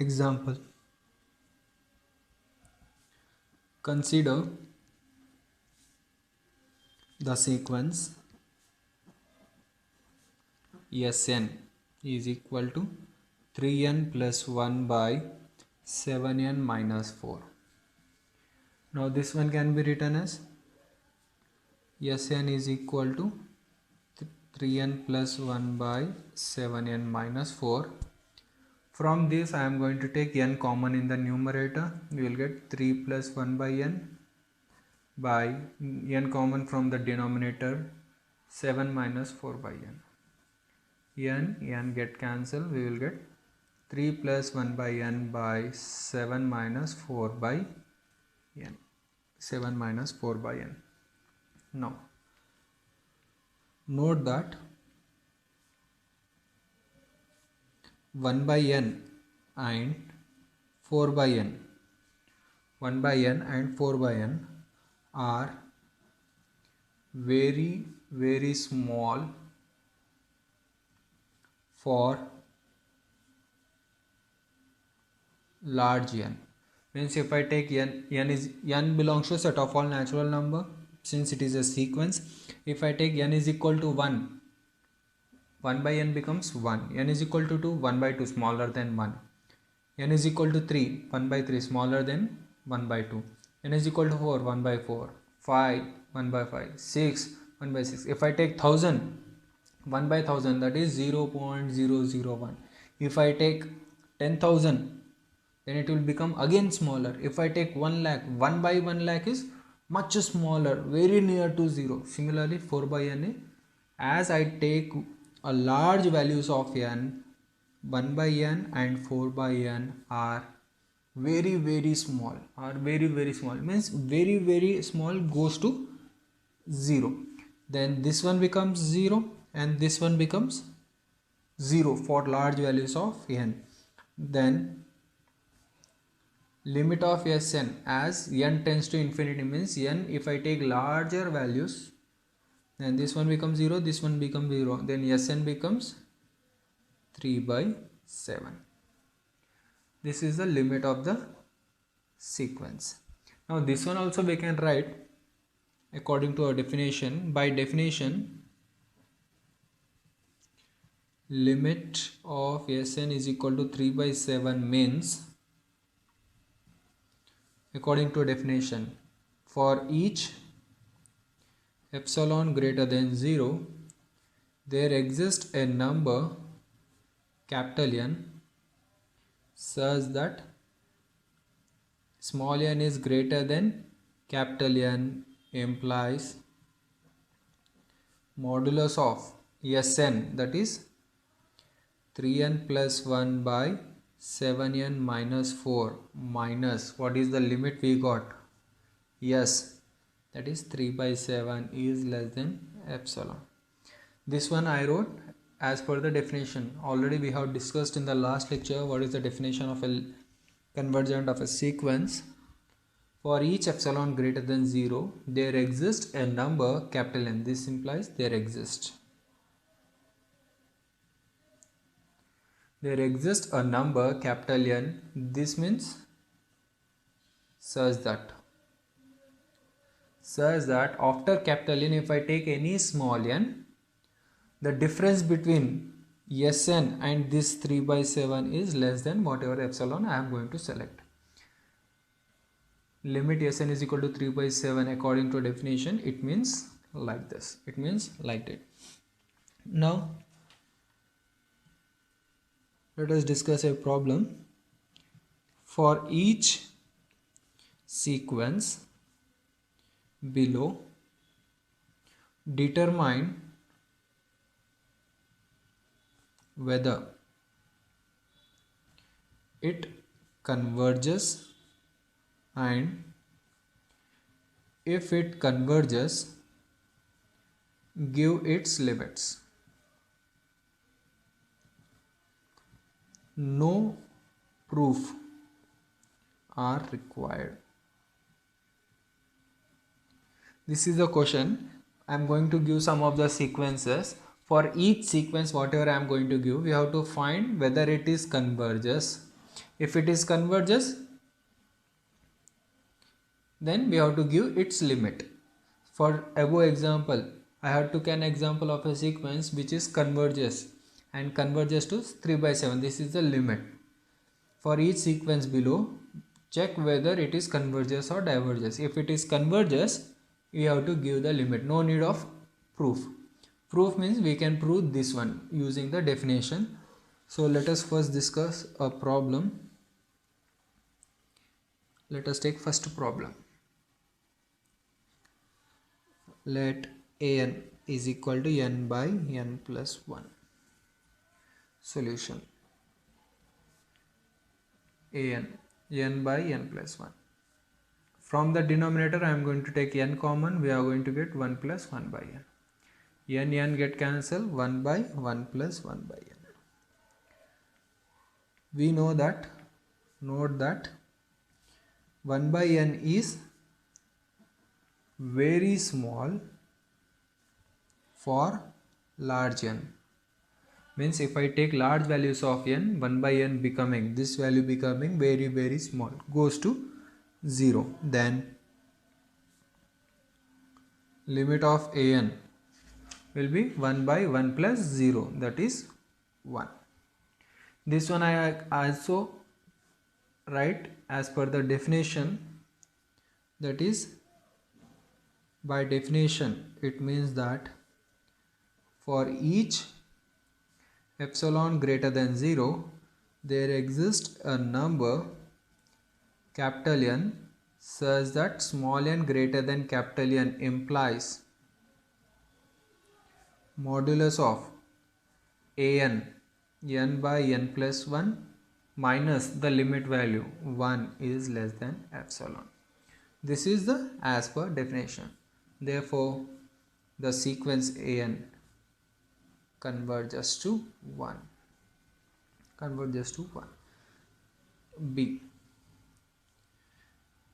Example. Consider the sequence Sn is equal to 3n plus 1 by 7n minus 4. Now this one can be written as Sn is equal to 3n plus 1 by 7n minus 4. From this I am going to take n common in the numerator. We will get 3 plus 1 by n by n common from the denominator 7 minus 4 by n. N get cancelled. We will get 3 plus 1 by n by 7 minus 4 by n. 7 minus 4 by n. Now note that 1 by n and 4 by n, 1 by n and 4 by n are very small for large n. Means if I take n belongs to a set of all natural number. Since it is a sequence, if I take n is equal to 1, 1 by n becomes 1. N is equal to 2, 1 by 2 smaller than 1. N is equal to 3, 1 by 3 smaller than 1 by 2. N is equal to 4, 1 by 4. 5, 1 by 5. 6, 1 by 6. If I take 1000, 1 by 1000, that is 0.001. If I take 10,000, then it will become again smaller. If I take 1 lakh, 1 by 1 lakh is much smaller, very near to 0. Similarly 4 by n, as I take a large values of n, 1 by n and 4 by n are very small, means very small goes to 0. Then this one becomes 0 and this one becomes 0 for large values of n. Then limit of Sn, as n tends to infinity, means n, if I take larger values, then this one becomes 0, this one becomes 0, then Sn becomes 3 by 7. This is the limit of the sequence. Now this one also we can write according to our definition. By definition, limit of Sn is equal to 3 by 7 means, according to definition, for each epsilon greater than 0, there exists a number capital N such that small n is greater than capital N, implies modulus of Sn, that is 3n plus 1 by 7n minus 4 minus, what is the limit we got? Yes, that is 3 by 7 is less than epsilon. This one I wrote as per the definition. Already we have discussed in the last lecture what is the definition of a convergent of a sequence. For each epsilon greater than 0, there exists a number capital N. This implies there exists a number capital N. This means such that after capital N, if I take any small n, the difference between Sn and this 3 by 7 is less than whatever epsilon I am going to select. Limit Sn is equal to 3 by 7 according to definition, it means like this. It means like that. Now let us discuss a problem. For each sequence below, determine whether it converges, and if it converges, give its limits. No proof are required. This is the question. I am going to give some of the sequences. For each sequence, whatever I am going to give, we have to find whether it is converges. If it is converges, then we have to give its limit. For above example, I have took an example of a sequence which is converges and converges to 3 by 7. This is the limit. For each sequence below, check whether it is converges or diverges. If it is converges, we have to give the limit. No need of proof. Proof means we can prove this one using the definition. So let us first discuss a problem. Let us take first problem. Let an is equal to n by n plus 1. Solution. n by n plus 1. From the denominator I am going to take n common. We are going to get 1 plus 1 by n. N get cancelled. 1 by 1 plus 1 by n. We know that, note that 1 by n is very small for large n. Means if I take large values of n, 1 by n becoming, this value becoming very small, goes to 0. Then limit of an will be 1 by 1 plus 0, that is 1. This one I also write as per the definition, that is, by definition it means that for each epsilon greater than 0, there exists a number capital N such that small n greater than capital N implies modulus of an n by n plus 1 minus the limit value 1 is less than epsilon. This is the as per definition. Therefore, the sequence an converges to 1. Converges to 1. B.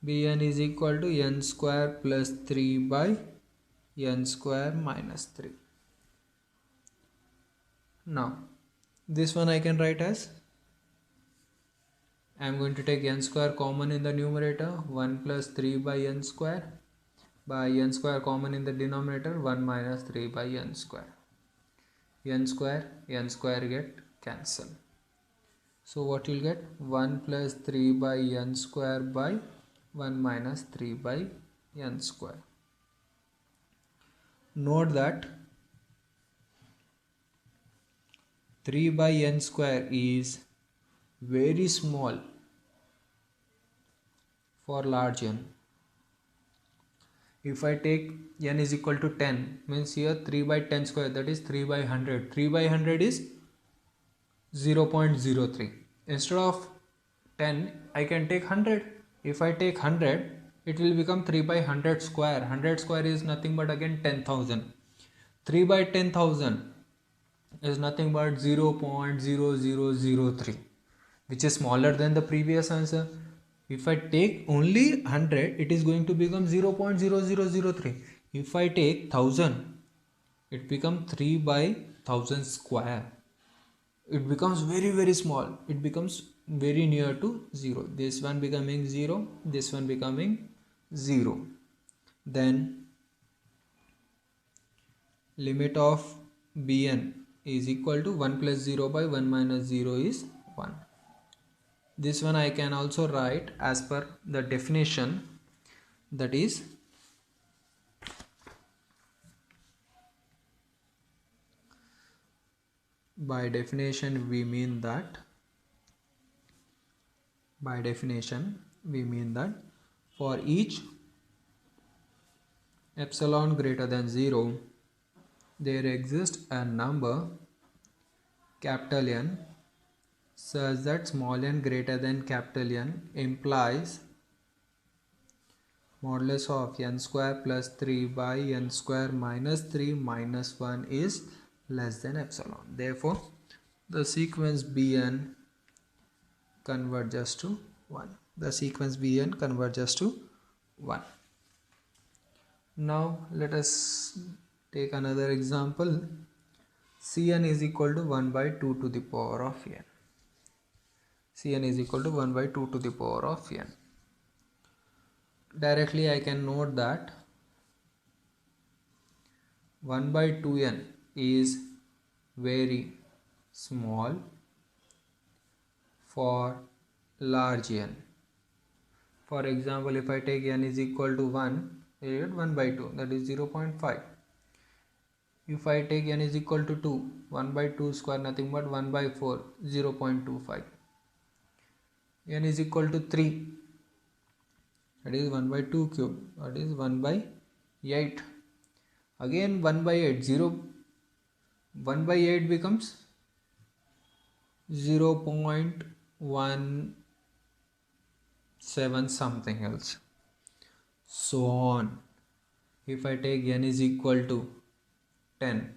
Bn is equal to n square plus 3 by n square minus 3. Now, this one I can write as, I am going to take n square common in the numerator, 1 plus 3 by n square common in the denominator, 1 minus 3 by n square. N square get cancelled. So what you will get? 1 plus 3 by n square by 1 minus 3 by n square. Note that 3 by n square is very small for large n. If I take n is equal to 10, means here 3 by 10 square, that is 3 by 100. 3 by 100 is 0.03. Instead of 10, I can take 100. If I take 100, it will become 3 by 100 square. 100 square is nothing but again 10,000. 3 by 10,000 is nothing but 0.0003, which is smaller than the previous answer. If I take only 100, it is going to become 0.0003. If I take 1000, it becomes 3 by 1000 square. It becomes very small. It becomes very near to 0. This one becoming 0, this one becoming 0. Then limit of Bn is equal to 1 plus 0 by 1 minus 0 is 1. This one I can also write as per the definition, that is, by definition we mean that for each epsilon greater than 0, there exists a number capital N such that small n greater than capital N implies modulus of n square plus 3 by n square minus 3 minus 1 is less than epsilon. Therefore, the sequence Bn converges to 1. The sequence Bn converges to 1. Now, let us take another example. Cn is equal to 1 by 2 to the power of n. Cn is equal to 1 by 2 to the power of n. Directly I can note that 1 by 2n is very small for large n. For example, if I take n is equal to 1, I get 1 by 2, that is 0.5. If I take n is equal to 2, 1 by 2 square nothing but 1 by 4, 0.25. n is equal to 3, that is 1 by 2 cube, that is 1 by 8. Again 1 by 8, 1 by 8 becomes 0.17 something else, so on. If I take n is equal to 10,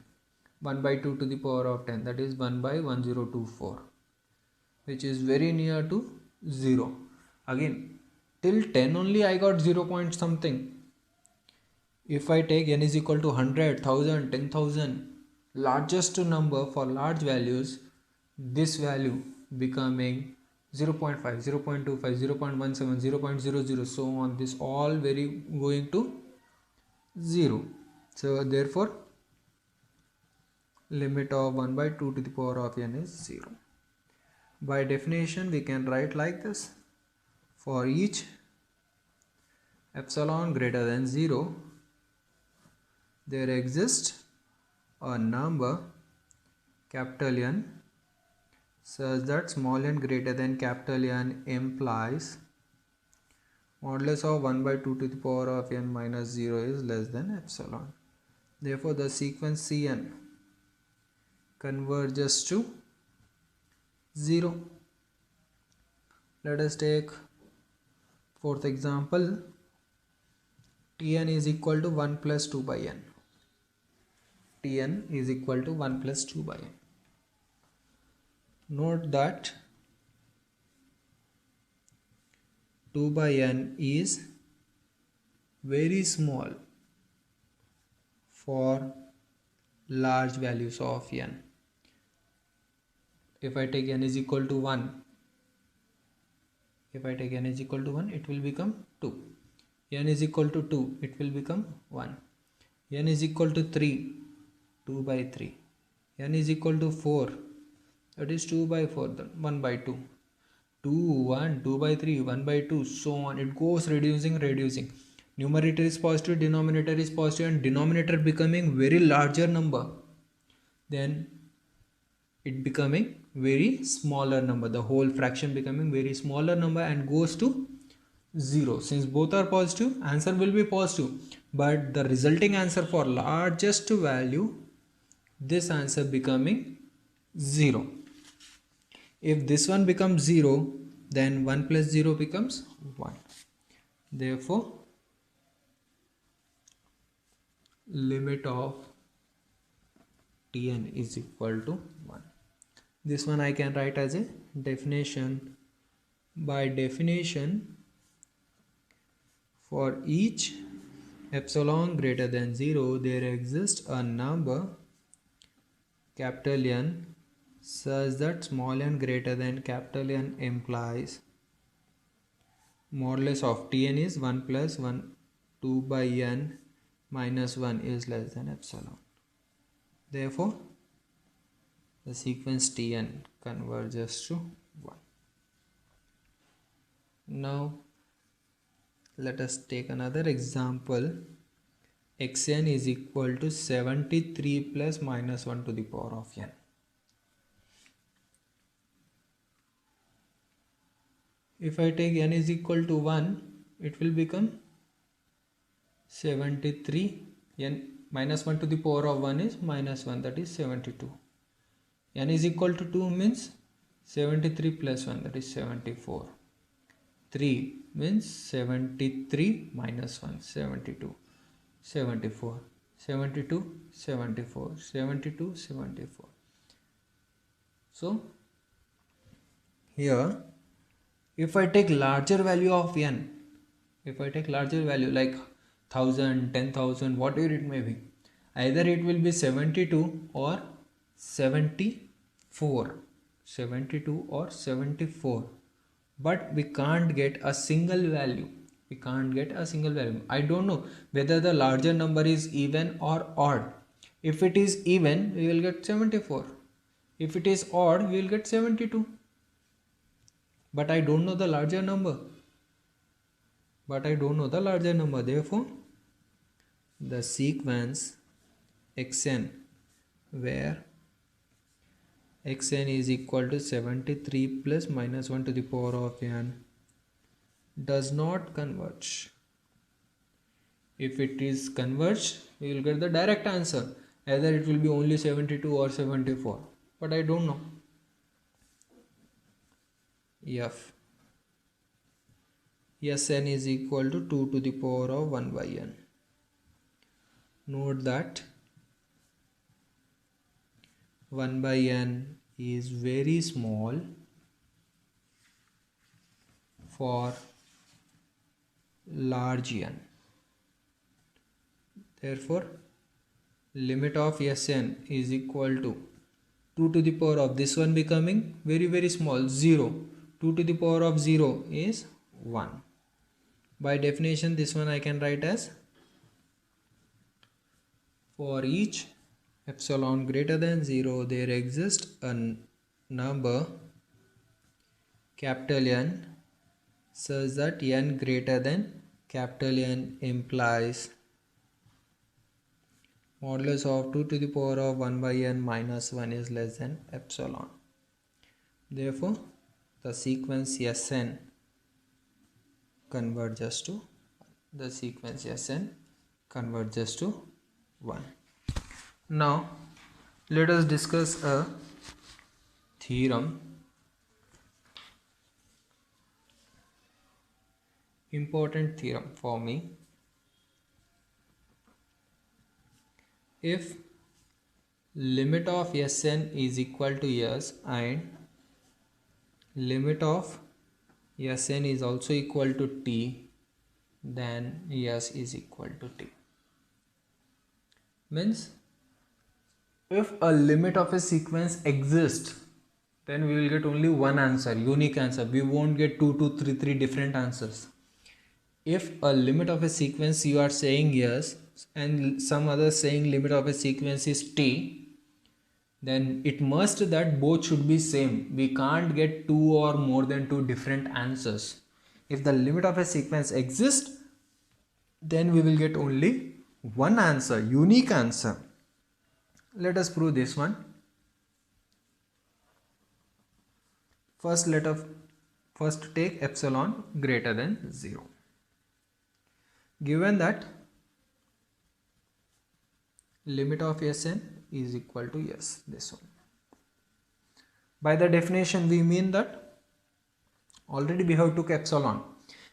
1 by 2 to the power of 10, that is 1 by 1024, which is very near to 0. Again till 10 only I got 0 point something. If I take n is equal to 100, 1000, 10,000, largest number for large values, this value becoming 0.5, 0.25, 0.17, 0.00, so on, this all very going to 0. So therefore limit of 1 by 2 to the power of n is 0. By definition we can write like this: for each epsilon greater than 0, there exists a number capital N such that small n greater than capital N implies modulus of 1 by 2 to the power of n minus 0 is less than epsilon. Therefore the sequence Cn converges to 0. Let us take fourth example. Tn is equal to 1 plus 2 by n. Tn is equal to 1 plus 2 by n. Note that 2 by n is very small for large values of n. If I take n is equal to 1, it will become 2. n is equal to 2, it will become 1. n is equal to 3, 2 by 3. n is equal to 4, that is 2 by 4, 1 by 2. 2, 1, 2 by 3, 1 by 2, so on. It goes reducing. Numerator is positive, denominator is positive, and denominator becoming very larger number. Then it becoming very smaller number. The whole fraction becoming very smaller number and goes to 0. Since both are positive, answer will be positive. But the resulting answer for largest value, this answer becoming 0. If this one becomes 0, then 1 plus 0 becomes 1. Therefore, limit of Tn is equal to 1. This one I can write as a definition. By definition, for each epsilon greater than 0, there exists a number capital N such that small n greater than capital N implies modulus of Tn is 1 plus 1, 2 by n minus 1 is less than epsilon. Therefore, the sequence Tn converges to 1. Now, let us take another example. Xn is equal to 73 plus minus 1 to the power of n. If I take n is equal to 1, it will become 73. N minus 1 to the power of 1 is minus 1, that is 72. N is equal to 2 means 73 plus 1, that is 74. 3 means 73 minus 1, 72. 74. 72, 74. 72, 74. So, here, if I take larger value of n, if I take larger value like 1000, 10,000, whatever it may be, either it will be 72 or 74. 72 or 74, but we can't get a single value. I don't know whether the larger number is even or odd. If it is even, we will get 74. If it is odd, we will get 72. But I don't know the larger number. Therefore, the sequence xn, where xn is equal to 73 plus minus 1 to the power of n, does not converge. If it is converged, we will get the direct answer. Either it will be only 72 or 74. But I don't know. F Sn is equal to 2 to the power of 1 by n. Note that 1 by n is very small for large n. Therefore, limit of Sn is equal to 2 to the power of this one becoming very small, 0. 2 to the power of 0 is 1. By definition, this one I can write as, for each epsilon greater than 0, there exists a number capital N such that n greater than capital N implies modulus of 2 to the power of 1 by n minus 1 is less than epsilon. Therefore, the sequence Sn converges to 1. Now, let us discuss a theorem, important theorem for me. If limit of Sn is equal to S and limit of Sn is also equal to T, then S is equal to T. Means, if a limit of a sequence exists, then we will get only one answer, unique answer. We won't get 2, 2, 3, 3 different answers. If a limit of a sequence you are saying yes and some other saying limit of a sequence is T, then it must that both should be same. We can't get 2 or more than 2 different answers. If the limit of a sequence exists, then we will get only one answer, unique answer. Let us prove this one. First take epsilon greater than 0. Given that limit of Sn is equal to S, this one. By the definition, we mean that already we have took epsilon.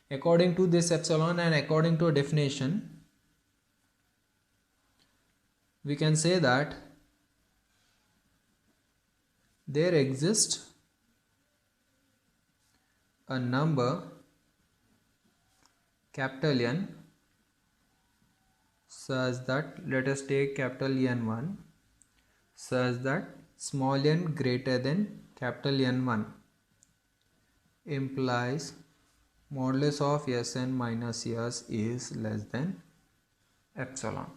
According to this epsilon and according to a definition, we can say that there exists a number capital N such that, let us take capital N1, such that small n greater than capital N1 implies modulus of Sn minus S is less than epsilon.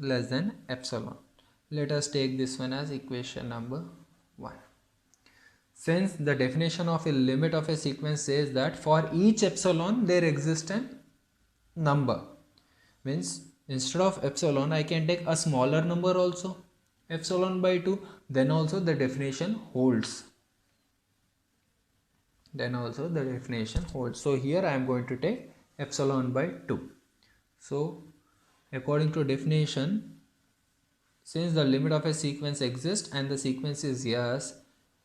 Let us take this one as equation number 1. Since the definition of a limit of a sequence says that for each epsilon there exists a number, means instead of epsilon I can take a smaller number also, epsilon by 2, then also the definition holds. So here I am going to take epsilon by 2. So according to definition, since the limit of a sequence exists and the sequence is yes,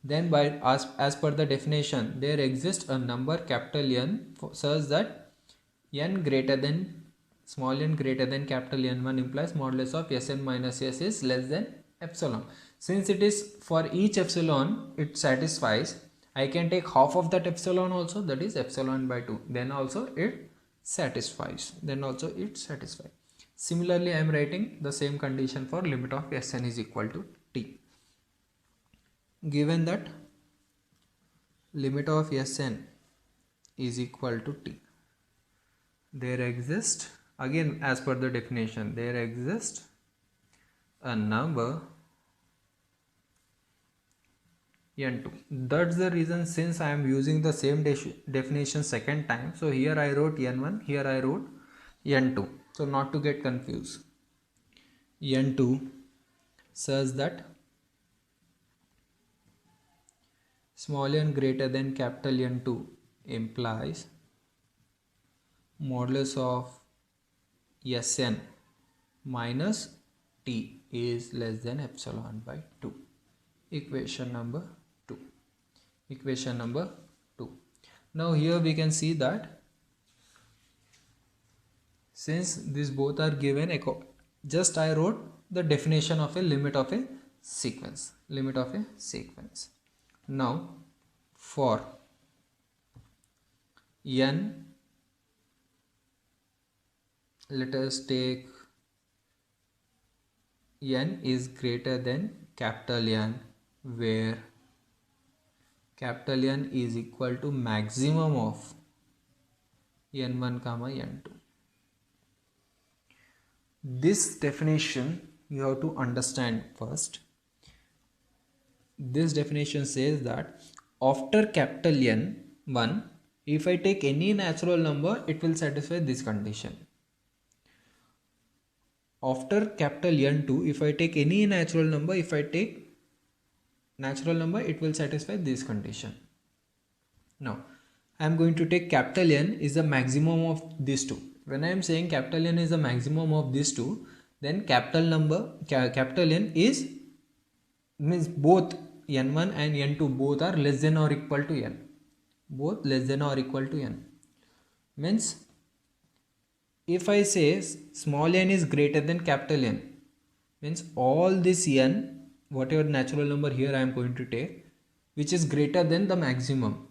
then by as per the definition, there exists a number capital N such that n greater than small n greater than capital N1 implies modulus of Sn minus S is less than epsilon. Since it is for each epsilon it satisfies, I can take half of that epsilon also, that is epsilon by 2, then also it satisfies. Similarly, I am writing the same condition for limit of Sn is equal to T. Given that limit of Sn is equal to t. There exists, again as per the definition, there exists a number n2. That's the reason, since I am using the same definition second time, so here I wrote n1, here I wrote n2, so not to get confused. n2 says that small n greater than capital N2 implies modulus of Sn minus t is less than epsilon by 2. Equation number 2. Equation number 2. Now here we can see that since these both are given, just I wrote the definition of a limit of a sequence. Limit of a sequence. Now for n, let us take n is greater than capital N, where capital N is equal to maximum of n1 comma n2. This definition you have to understand first. This definition says that after capital N1, if I take any natural number, it will satisfy this condition. After capital N2, if I take any natural number, it will satisfy this condition. Now, I am going to take capital N is the maximum of these two. When I am saying capital N is the maximum of these two, then capital N means both n1 and n2 both are less than or equal to n. Both less than or equal to n. Means if I say small n is greater than capital N, means all this n, whatever natural number here I am going to take, which is greater than the maximum.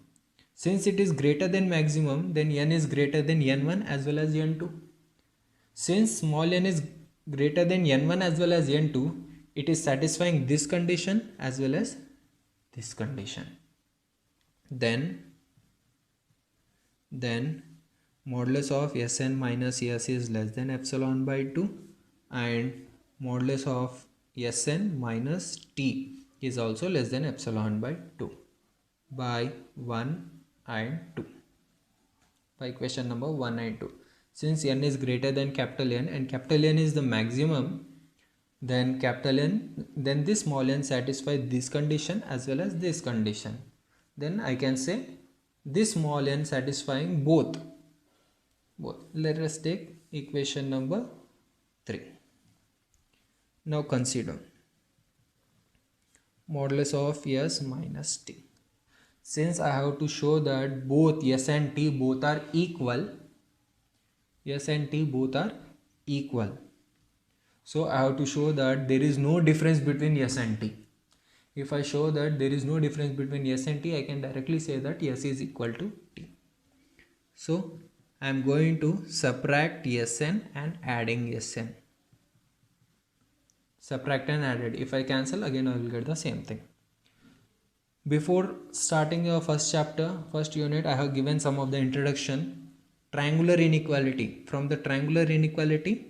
Since it is greater than maximum, then n is greater than n1 as well as n2. Since small n is greater than n1 as well as n2, it is satisfying this condition as well as this condition. Then modulus of Sn minus S is less than epsilon by 2, and modulus of Sn minus T is also less than epsilon by 2 by 1 and 2. By equation number 1 and 2. Since n is greater than capital N and capital N is the maximum, then this small n satisfies this condition as well as this condition. Then I can say this small n satisfying both. Let us take equation number 3. Now consider modulus of S minus T. Since I have to show that both S and T both are equal, so I have to show that there is no difference between S and T. If I show that there is no difference between S and T, I can directly say that S is equal to T. So I am going to subtract Sn and adding Sn. Subtract and added. If I cancel, again I will get the same thing. Before starting your first unit, I have given some of the introduction. Triangular inequality. From the triangular inequality,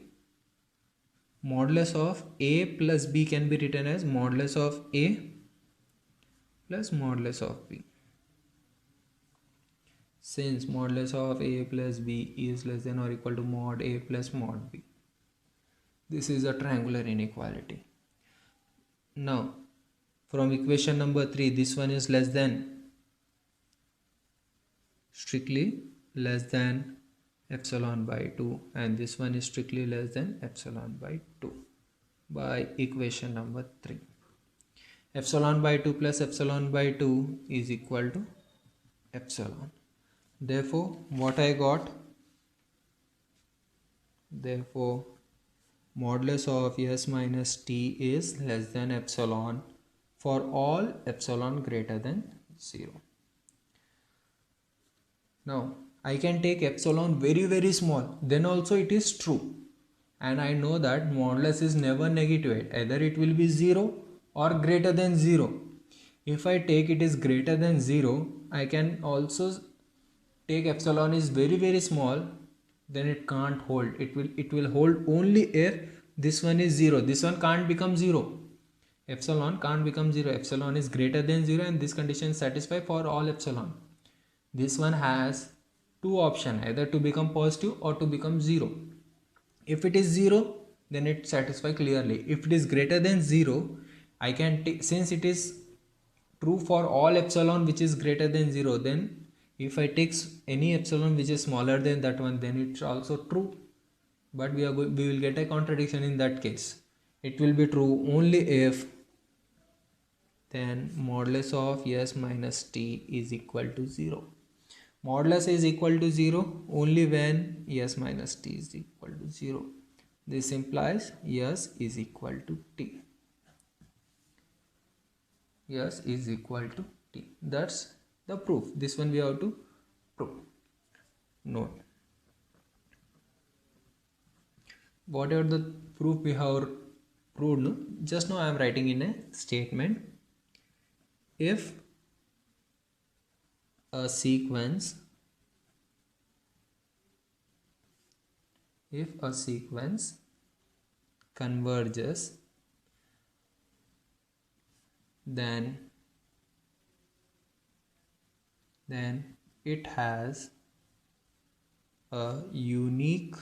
modulus of A plus B can be written as modulus of A plus modulus of B. Since modulus of A plus B is less than or equal to mod A plus mod B. This is a triangular inequality. Now, from equation number 3, this one is strictly less than epsilon by 2, and this one is strictly less than epsilon by 2 by equation number 3. Epsilon by 2 plus epsilon by 2 is equal to epsilon. Therefore, what I got? Therefore, modulus of S minus T is less than epsilon for all epsilon greater than 0. Now, I can take epsilon very small, then also it is true. And I know that modulus is never negative, either it will be 0 or greater than 0. If I take it is greater than 0, I can also take epsilon is very small, then it can't hold. It will hold only if this one is 0. This one can't become 0. Epsilon can't become 0. Epsilon is greater than 0 and this condition is satisfied for all epsilon. This one has two options, either to become positive or to become 0. If it is 0, then it satisfies clearly. If it is greater than 0, I can take, since it is true for all epsilon which is greater than 0, then if I take any epsilon which is smaller than that one, then it's also true. But we will get a contradiction in that case. It will be true only if then modulus of s minus t is equal to 0. Modulus is equal to 0 only when s minus t is equal to 0. This implies s is equal to t. S is equal to t. That's the proof. This one we have to prove. Note. Whatever the proof we have proved, just now I am writing in a statement. If a sequence converges, then it has a unique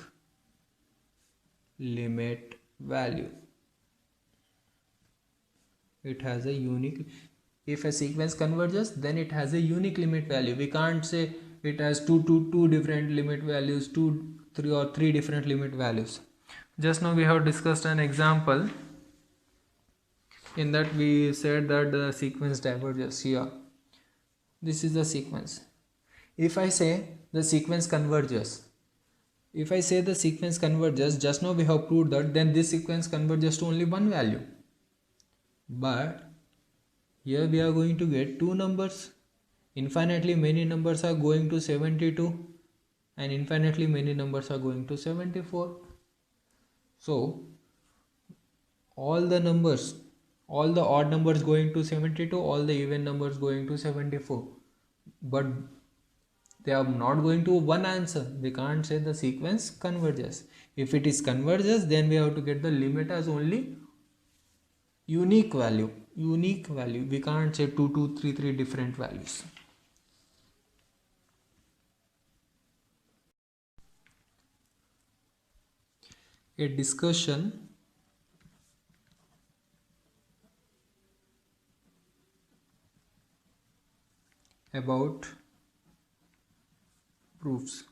limit value. It has a unique, if a sequence converges, then it has a unique limit value. We can't say it has two different limit values, three different limit values. Just now we have discussed an example. In that we said that the sequence diverges here. This is the sequence. If I say the sequence converges, just now we have proved that then this sequence converges to only one value. But here we are going to get two numbers. Infinitely many numbers are going to 72 and infinitely many numbers are going to 74. So all the odd numbers going to 72, all the even numbers going to 74. But they are not going to one answer. We can't say the sequence converges. If it is converges, then we have to get the limit as only unique value. We can't say 3 different values. A discussion about proofs.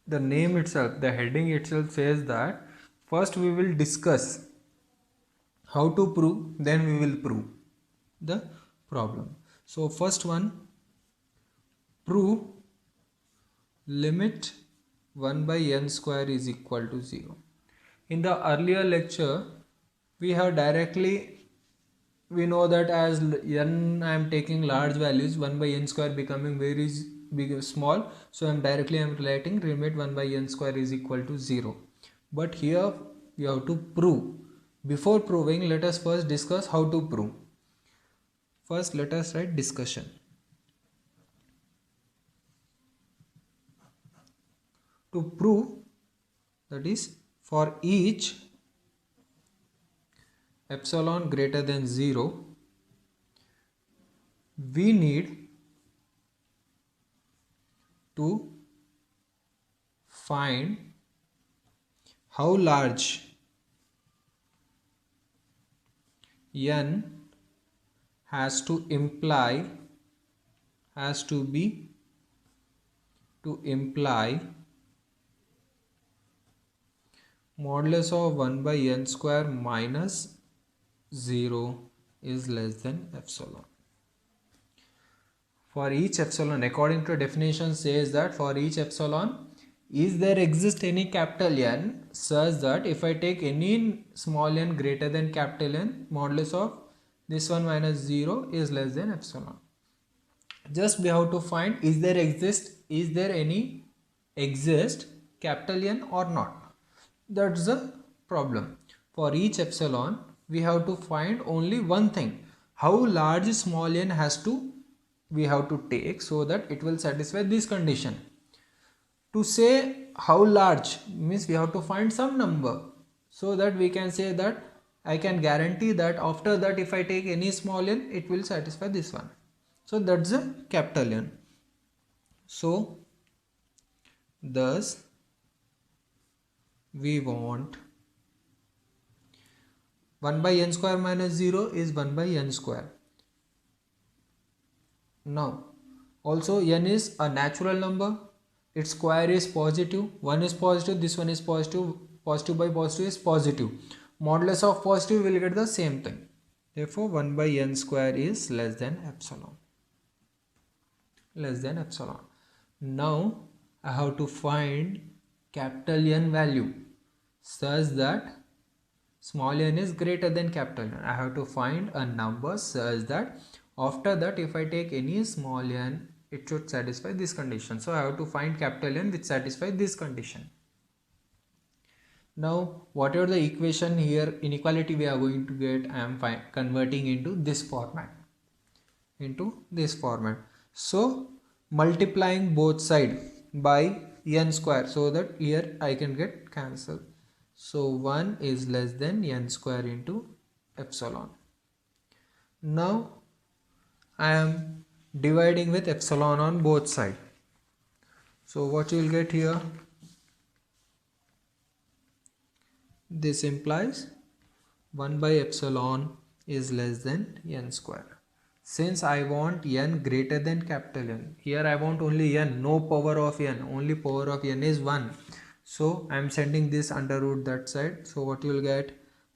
The name itself, the heading itself says that first we will discuss how to prove, then we will prove the problem. So first one, prove limit 1 by n square is equal to 0. In the earlier lecture, we know that as n I am taking large values, 1 by n square becoming very big small, so I am writing limit 1 by n square is equal to 0. But here we have to prove. Before proving, let us first discuss how to prove. First let us write discussion. To prove, that is, for each epsilon greater than 0, we need to find how large n has to imply modulus of 1 by n square minus 0 is less than epsilon. For each epsilon, according to definition, says that for each epsilon, is there exist any capital N such that if I take any small n greater than capital N, modulus of this one minus 0 is less than epsilon. Just we have to find, is there any exist capital N or not. That's the problem. For each epsilon, we have to find only one thing. how large small n we have to take so that it will satisfy this condition. To say how large means we have to find some number, so that we can say that I can guarantee that after that if I take any small n, it will satisfy this one. So that's a capital N. So thus we want 1 by n square minus 0 is 1 by n square. Now also n is a natural number, its square is positive, 1 is positive, this one is positive, positive by positive is positive. Modulus of positive will get the same thing. Therefore 1 by n square is less than epsilon. Less than epsilon. Now I have to find capital N value such that small n is greater than capital N. I have to find a number such that after that if I take any small n, it should satisfy this condition. So I have to find capital N which satisfies this condition. Now whatever the equation here, inequality we are going to get, I am converting into this format. So multiplying both sides by n square so that here I can get cancelled. So 1 is less than n square into epsilon. Now I am dividing with epsilon on both sides. So what you will get here? This implies 1 by epsilon is less than n square. Since I want n greater than capital N, here I want only n, no power of n, only power of n is 1. So I am sending this under root that side. So what you will get?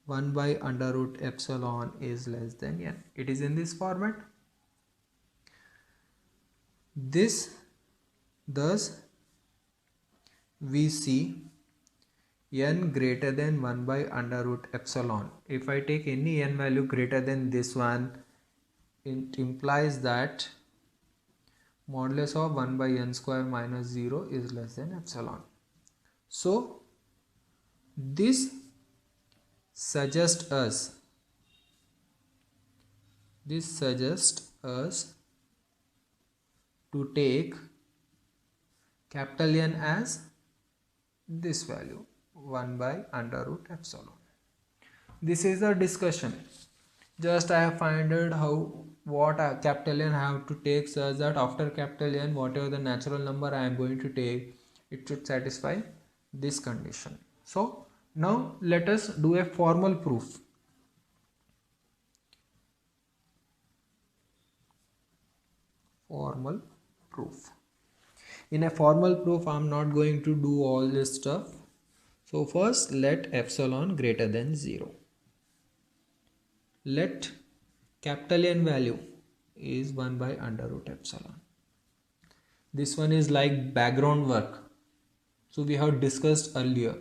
1 by under root epsilon is less than n. It is in this format. Thus we see n greater than 1 by under root epsilon. If I take any n value greater than this one, it implies that modulus of 1 by n square minus 0 is less than epsilon. So this suggests us to take capital N as this value, 1 by under root epsilon. This is the discussion. Just I have found out what capital N I have to take such that after capital N, whatever the natural number I am going to take, it should satisfy this condition. So now let us do a formal proof. In a formal proof, I am not going to do all this stuff. So first let epsilon greater than 0. Let capital N value is 1 by under root epsilon. This one is like background work. So we have discussed earlier.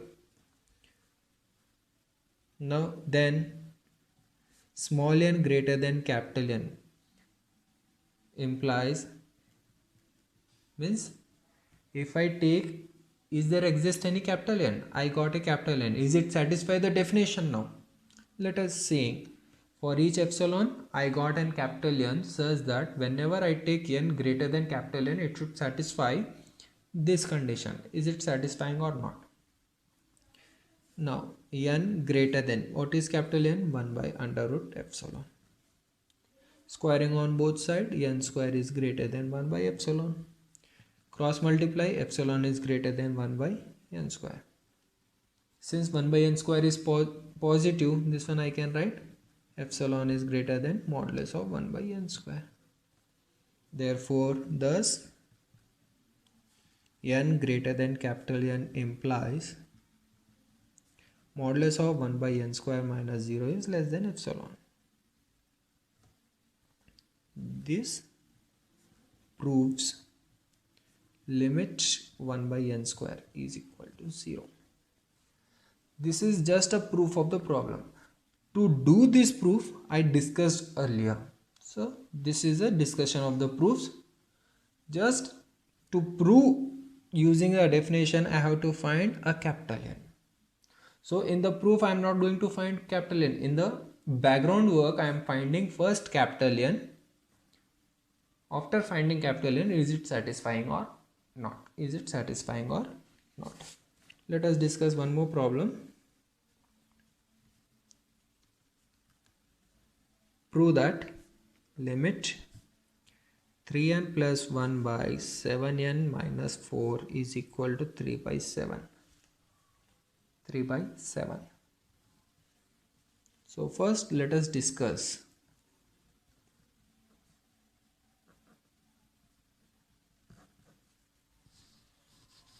Now then small n greater than capital N implies, means if I take, is there exist any capital N? I got a capital N. Is it satisfy the definition now? Let us see. For each epsilon, I got an capital N such that whenever I take n greater than capital N, it should satisfy this condition. Is it satisfying or not? Now, n greater than, what is capital N? 1 by under root epsilon. Squaring on both sides, n square is greater than 1 by epsilon. Cross multiply, epsilon is greater than 1 by n square. Since 1 by n square is positive, this one I can write epsilon is greater than modulus of 1 by n square. Therefore, thus n greater than capital N implies modulus of 1 by n square minus 0 is less than epsilon. This proves limit 1 by n square is equal to 0. This is just a proof of the problem. To do this proof, I discussed earlier. So this is a discussion of the proofs. Just to prove using a definition, I have to find a capital N. So in the proof, I am not going to find capital N. In the background work, I am finding first capital N. After finding capital N, is it satisfying or not? Is it satisfying or not? Let us discuss one more problem. Prove that limit 3n plus 1 by 7n minus 4 is equal to 3 by 7. 3 by 7. So first let us discuss.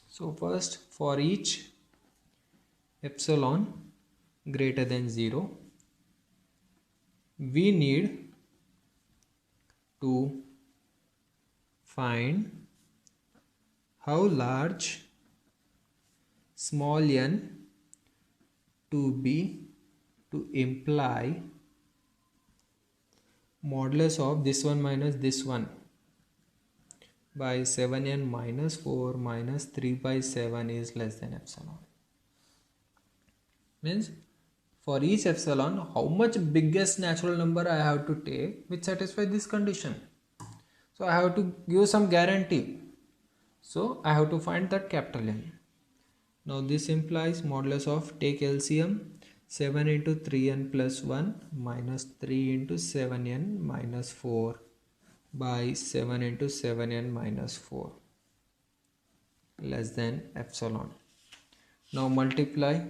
So first, for each epsilon greater than 0, we need to find how large small n to be to imply modulus of this one minus this one by 7n minus 4 minus 3 by 7 is less than epsilon. Means for each epsilon, how much biggest natural number I have to take which satisfies this condition. So I have to give some guarantee. So I have to find that capital N. Now this implies modulus of, take LCM, 7 into 3n plus 1 minus 3 into 7n minus 4 by 7 into 7n minus 4 less than epsilon. Now multiply.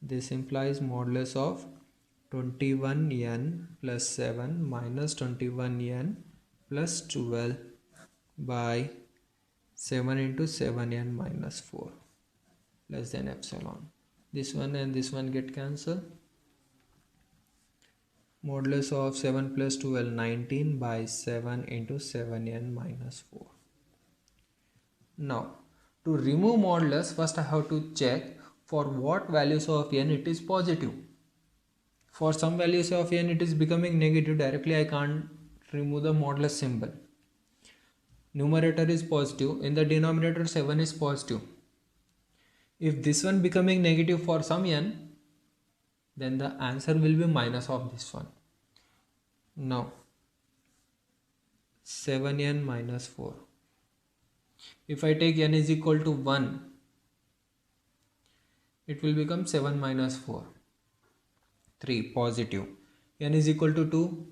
This implies modulus of 21n plus 7 minus 21n plus 12 by 7 into 7n minus 4 less than epsilon. This one and this one get cancelled. Modulus of 7 plus 12, 19 by 7 into 7n minus 4. Now to remove modulus, first I have to check for what values of n it is positive. For some values of n it is becoming negative, directly I can't remove the modulus symbol. Numerator is positive, in the denominator 7 is positive. If this one becoming negative for some n, then the answer will be minus of this one. Now 7n minus 4. If I take n is equal to 1, it will become 7 minus 4. 3 positive. N is equal to 2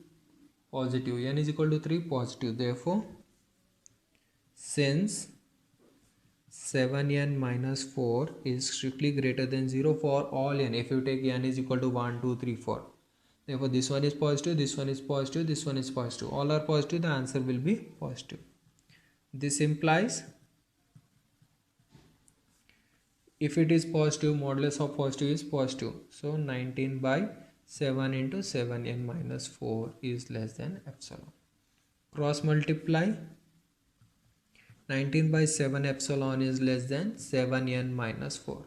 positive. N is equal to 3 positive. Therefore, since 7n minus 4 is strictly greater than 0 for all n, if you take n is equal to 1, 2, 3, 4. Therefore, this one is positive, this one is positive, this one is positive. All are positive, the answer will be positive. This implies if it is positive, modulus of positive is positive. So 19 by 7 into 7n minus 4 is less than epsilon. Cross multiply. 19 by 7 epsilon is less than 7n minus 4.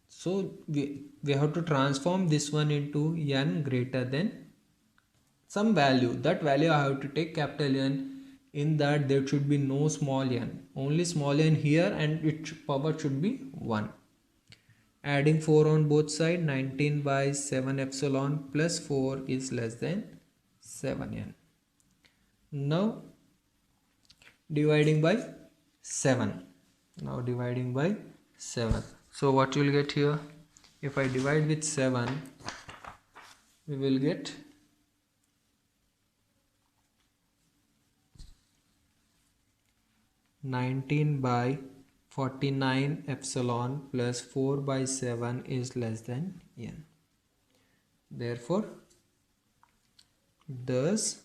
So we have to transform this one into n greater than some value. That value I have to take capital N. In that there should be no small n. Only small n here and its power should be 1. Adding 4 on both sides, 19 by 7 epsilon plus 4 is less than 7n. Now dividing by 7. Now dividing by 7. So what you will get here? If I divide with 7, we will get 19 by 49 epsilon plus 4 by 7 is less than n. Therefore, thus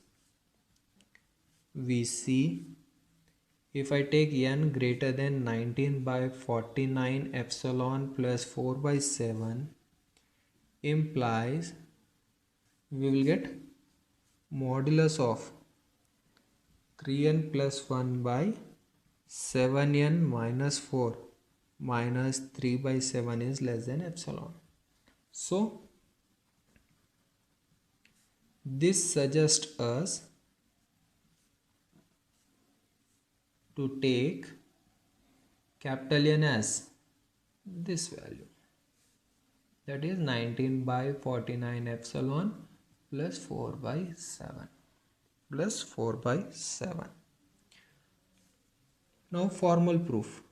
we see if I take n greater than 19 by 49 epsilon plus 4 by 7 implies we will get modulus of 3n plus 1 by 7n minus 4 minus 3 by 7 is less than epsilon. So this suggests us to take capital N as this value. that is 19 by 49 epsilon plus 4 by 7 plus 4 by 7. Now formal proof.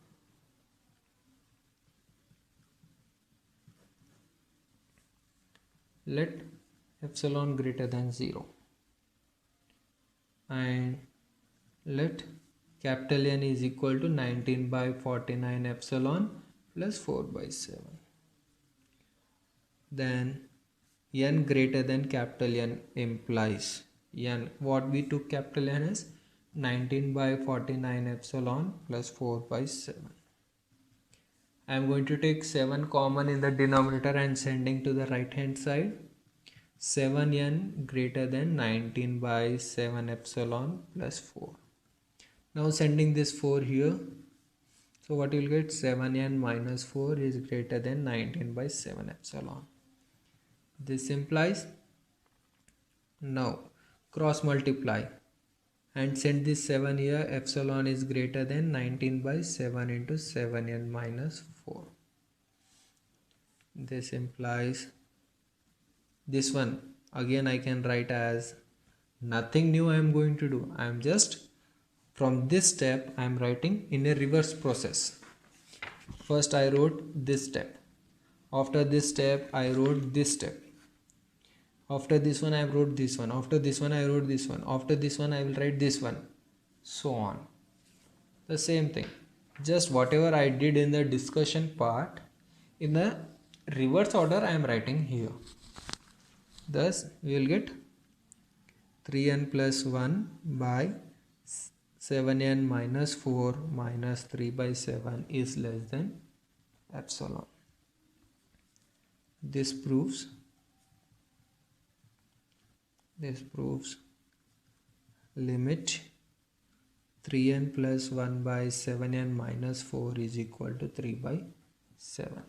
Let epsilon greater than 0 and let capital N is equal to 19 by 49 epsilon plus 4 by 7. Then N greater than capital N implies N, what we took capital N as 19 by 49 epsilon plus 4 by 7. I am going to take 7 common in the denominator and sending to the right hand side. 7n greater than 19 by 7 epsilon plus 4. Now sending this 4 here. So what you will get, 7n minus 4 is greater than 19 by 7 epsilon. This implies, now cross multiply and send this 7 here. Epsilon is greater than 19 by 7 into 7n minus 4. This implies this one again I can write as, nothing new I am going to do. I am just from this step I am writing in a reverse process. First I wrote this step. After this step I wrote this step. After this one I wrote this one. After this one I wrote this one. After this one I will write this one. So on. The same thing. Just whatever I did in the discussion part, in the reverse order I am writing here. Thus we will get 3n plus 1 by 7n minus 4 minus 3 by 7 is less than epsilon. This proves limit 3n plus 1 by 7n minus 4 is equal to 3 by 7.